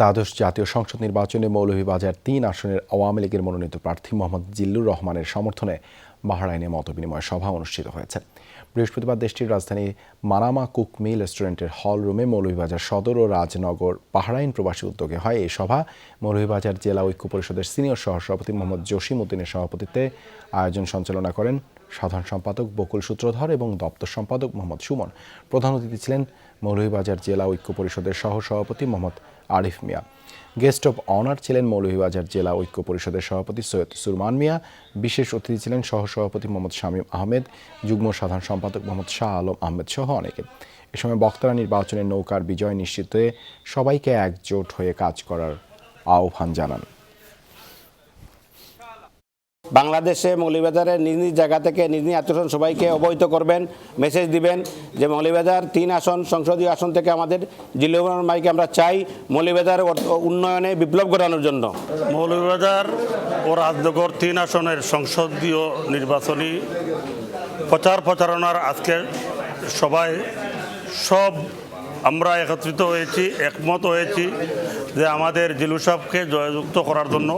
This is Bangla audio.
দ্বাদশ জাতীয় সংসদ নির্বাচনে মৌলভীবাজার ৩ আসনের আওয়ামী লীগের মনোনীত প্রার্থী মোহাম্মদ জিল্লুর রহমানের সমর্থনে বাহরাইনে মতবিনিময় সভা অনুষ্ঠিত হয়েছে। বৃহস্পতিবার দেশটির রাজধানী মানামা কুক মিল রেস্টুরেন্টের হল রুমে মৌলভীবাজার সদর ও রাজনগর বাহরাইন প্রবাসী উদ্যোগে হয় এই সভা। মৌলভীবাজার জেলা ঐক্য পরিষদের সিনিয়র সহসভাপতি মোহাম্মদ জসিম উদ্দিনের সভাপতিত্বে আয়োজন সঞ্চালনা করেন সাধারণ সম্পাদক বকুল সূত্রধর এবং দপ্তর সম্পাদক মোহাম্মদ সুমন। প্রধান অতিথি ছিলেন মৌলভীবাজার জেলা ঐক্য পরিষদের সহসভাপতি মোহাম্মদ আরিফ মিয়া। গেস্ট অব অনার ছিলেন মৌলভীবাজার জেলা ঐক্য পরিষদের সভাপতি সৈয়দ সুরমান মিয়া। বিশেষ অতিথি ছিলেন সহসভাপতি মোহাম্মদ শামীম আহমেদ, যুগ্ম সাধারণ সম্পাদক মোহাম্মদ শাহ আলম আহমেদ সহ অনেকে। এ সময় বক্তারা নির্বাচনের নৌকার বিজয় নিশ্চিতে সবাইকে একজোট হয়ে কাজ করার আহ্বান জানান। বাংলাদেশে মৌলভীবাজারের নিজ নিজ জায়গা থেকে নিজ নিজ আত্মীয় সবাইকে অবহিত করবেন, মেসেজ দিবেন যে মৌলভীবাজার ৩ আসন সংসদীয় আসন থেকে আমাদের জিল্লুর রহমান ভাইকে আমরা চাই মৌলভীবাজার উন্নয়নে বিপ্লব ঘটানোর জন্য। মৌলভীবাজার ও রাজনগর ৩ আসনের সংসদীয় নির্বাচনী প্রচারণার আজকে সব আমরা একত্রিত হয়েছি, একমত হয়েছি যে আমাদের জিল্লু সাহেবকে জয়যুক্ত করার জন্য।